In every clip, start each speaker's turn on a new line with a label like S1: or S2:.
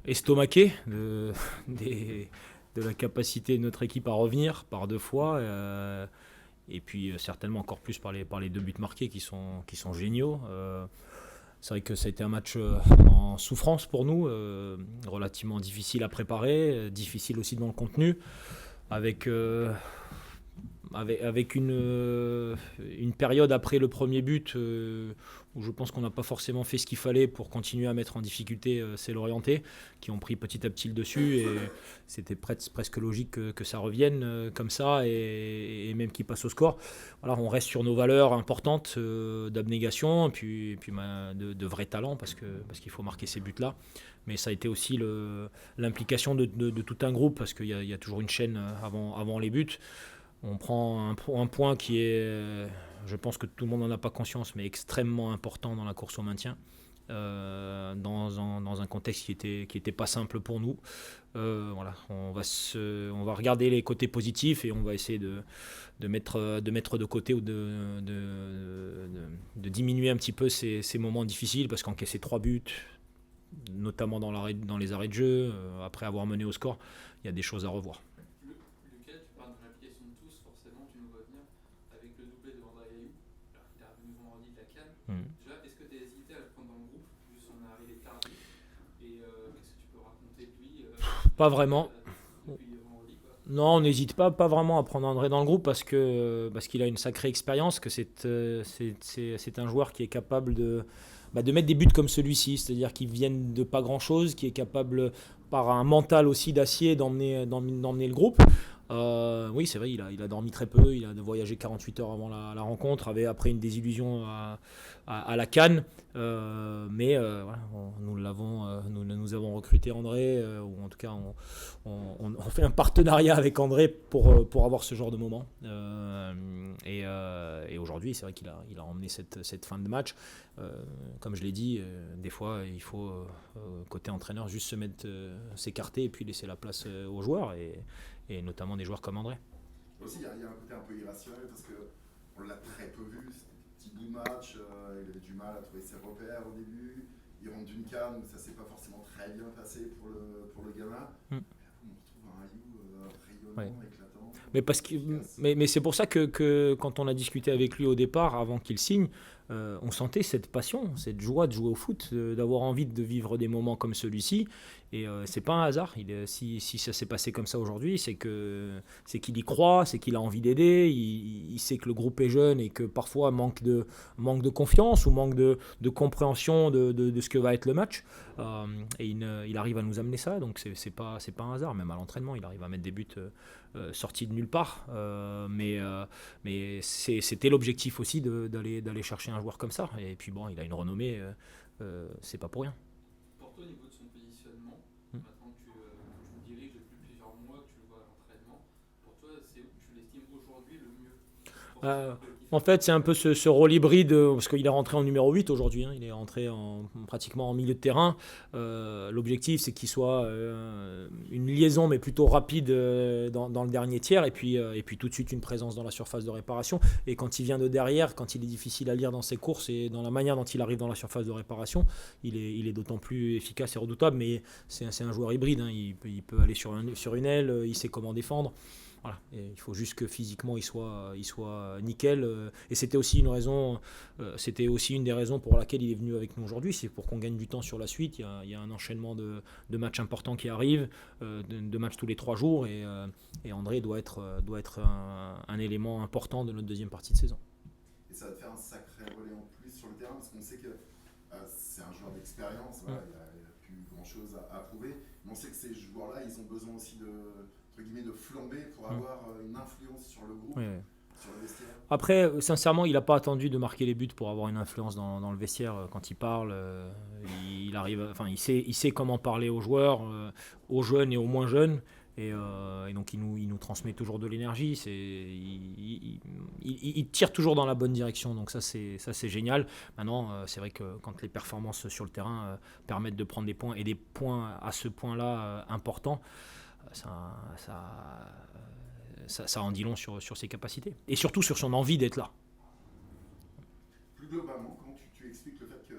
S1: estomaqué de la capacité de notre équipe à revenir par 2 fois. Et puis certainement encore plus par les 2 buts marqués qui sont géniaux. C'est vrai que ça a été un match en souffrance pour nous, relativement difficile à préparer, difficile aussi dans le contenu, avec, avec une période après le premier but où je pense qu'on n'a pas forcément fait ce qu'il fallait pour continuer à mettre en difficulté C'est l'Orienté, qui ont pris petit à petit le dessus, et c'était presque logique que ça revienne comme ça, et même qu'ils passent au score. Voilà, on reste sur nos valeurs importantes d'abnégation, et puis de vrai talent, parce qu'il faut marquer ces buts-là. Mais ça a été aussi l'implication de tout un groupe, parce qu'il y a toujours une chaîne avant les buts. On prend un point qui est, je pense que tout le monde n'en a pas conscience, mais extrêmement important dans la course au maintien, dans un contexte qui était pas simple pour nous. Voilà, on va regarder les côtés positifs, et on va essayer de mettre de côté, ou de diminuer un petit peu ces moments difficiles, parce qu'encaisser 3 buts, notamment dans les arrêts de jeu, après avoir mené au score, il y a des choses à revoir.
S2: Lucas, tu parles de l'implication de tous, forcément tu nous vois venir avec le doublé de André Ayou, alors qu'il est revenu vendredi de la CAN.
S1: Mm.
S2: Déjà, est-ce que tu as hésité à le prendre dans le groupe, vu son arrivée tardive? Et qu'est-ce que tu peux raconter de lui
S1: Pas
S2: depuis,
S1: vraiment.
S2: depuis vendredi quoi?
S1: Non, on n'hésite pas vraiment à prendre André dans le groupe, parce qu'il a une sacrée expérience, que c'est un joueur qui est capable de mettre des buts comme celui-ci, c'est-à-dire qu'ils viennent de pas grand-chose, qui est capable, par un mental aussi d'acier, d'emmener le groupe. Oui, c'est vrai, il a dormi très peu, il a voyagé 48 heures avant la rencontre, après une désillusion à la CAN. Mais voilà, nous avons recruté André, ou en tout cas on fait un partenariat avec André pour avoir ce genre de moment. Et aujourd'hui, c'est vrai qu'il a emmené cette fin de match. Comme je l'ai dit, des fois il faut, côté entraîneur, juste s'écarter, et puis laisser la place aux joueurs, et notamment des joueurs comme André.
S3: Aussi, il y a un côté un peu irrationnel parce qu'on l'a très peu vu. C'était des petits bouts de match. Il avait du mal à trouver ses repères au début. Il rentre d'une canne où ça s'est pas forcément très bien passé pour le gamin.
S1: Mm.
S3: Et après, on retrouve un Ayou
S1: Ouais.
S3: rayonnant, éclatant,
S1: Mais,
S3: efficace.
S1: mais c'est pour ça que quand on a discuté avec lui au départ, avant qu'il signe, on sentait cette passion, cette joie de jouer au foot, d'avoir envie de vivre des moments comme celui-ci. Et c'est pas un hasard. Si ça s'est passé comme ça aujourd'hui, c'est qu'il y croit, c'est qu'il a envie d'aider. Il sait que le groupe est jeune, et que parfois manque de confiance, ou manque de compréhension de ce que va être le match. Et il arrive à nous amener ça, donc c'est pas un hasard. Même à l'entraînement, il arrive à mettre des buts sortis de nulle part. Mais c'était l'objectif aussi, d'aller chercher un joueur comme ça. Et puis bon, il a une renommée, c'est pas pour rien.
S2: Pour toi, au niveau de son positionnement,
S1: Mm.
S2: maintenant que tu le diriges depuis plusieurs mois, que tu le vois à l'entraînement, pour toi, c'est où tu l'estimes aujourd'hui le mieux pour ce
S1: Euh,
S2: genre de collectif
S1: En
S2: avec
S1: fait, c'est un
S2: André?
S1: peu ce rôle hybride, parce qu'il est rentré en numéro 8 aujourd'hui, hein. Il est rentré pratiquement en milieu de terrain. L'objectif, c'est qu'il soit une liaison, mais plutôt rapide, dans le dernier tiers, et puis tout de suite une présence dans la surface de réparation. Et quand il vient de derrière, quand il est difficile à lire dans ses courses et dans la manière dont il arrive dans la surface de réparation, il est d'autant plus efficace et redoutable. Mais c'est un joueur hybride, hein. Il peut aller sur une aile, il sait comment défendre. Voilà. Et il faut juste que physiquement il soit nickel. Et c'était aussi une des raisons pour laquelle il est venu avec nous aujourd'hui. C'est pour qu'on gagne du temps sur la suite. Il y a un enchaînement de matchs importants qui arrivent, de matchs tous les 3 jours. Et André doit être un élément important de notre deuxième partie de saison.
S3: Et ça va te faire un sacré relais en plus sur le terrain parce qu'on sait que c'est un joueur d'expérience. Voilà, il a plus grand chose à prouver. Mais on sait que ces joueurs-là, ils ont besoin aussi entre guillemets, de flamber pour avoir une influence sur le groupe,
S1: Ouais, ouais.
S3: sur le vestiaire.
S1: Après, sincèrement, il n'a pas attendu de marquer les buts pour avoir une influence dans le vestiaire. Quand il parle, il arrive, enfin, il sait comment parler aux joueurs, aux jeunes et aux moins jeunes. Et donc il nous transmet toujours de l'énergie. Il tire toujours dans la bonne direction. Donc ça c'est génial. Maintenant, c'est vrai que quand les performances sur le terrain permettent de prendre des points, et des points à ce point-là importants, ça en dit long sur ses capacités. Et surtout sur son envie d'être là.
S3: Plus globalement, comment tu expliques le fait que,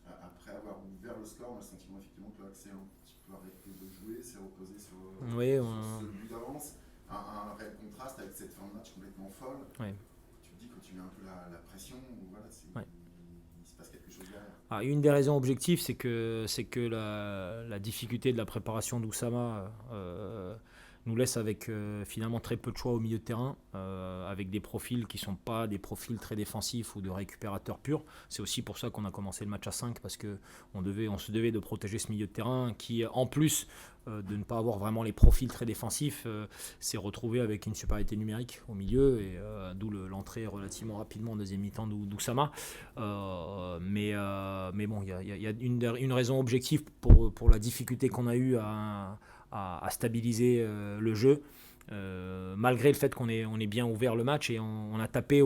S3: après avoir ouvert le score, on a le sentiment effectivement que l'accès tu peux arrêter de jouer, c'est reposer sur
S1: Oui,
S3: ce but d'avance. Un réel contraste avec cette fin de match complètement folle.
S1: Ouais.
S3: Tu te dis que tu mets un peu la pression, voilà,
S1: Ouais.
S3: il se passe quelque chose derrière.
S1: Ah, une des raisons objectives, c'est que la difficulté de la préparation d'Oussama nous laisse avec finalement très peu de choix au milieu de terrain, avec des profils qui ne sont pas des profils très défensifs ou de récupérateurs purs. C'est aussi pour ça qu'on a commencé le match à 5, parce qu'on se devait de protéger ce milieu de terrain qui, en plus de ne pas avoir vraiment les profils très défensifs, s'est retrouvé avec une supériorité numérique au milieu, et d'où l'entrée relativement rapidement en deuxième mi-temps d'Oussama. Mais bon, il y a une raison objective pour la difficulté qu'on a eue à stabiliser le jeu, malgré le fait qu'on ait bien ouvert le match, et on a tapé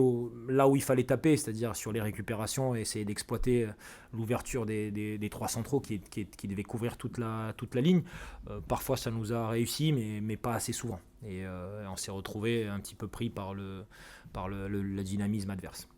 S1: là où il fallait taper, c'est-à-dire sur les récupérations, et essayer d'exploiter l'ouverture des trois centraux qui devaient couvrir toute la ligne. Parfois ça nous a réussi, mais pas assez souvent, et on s'est retrouvé un petit peu pris par le dynamisme adverse.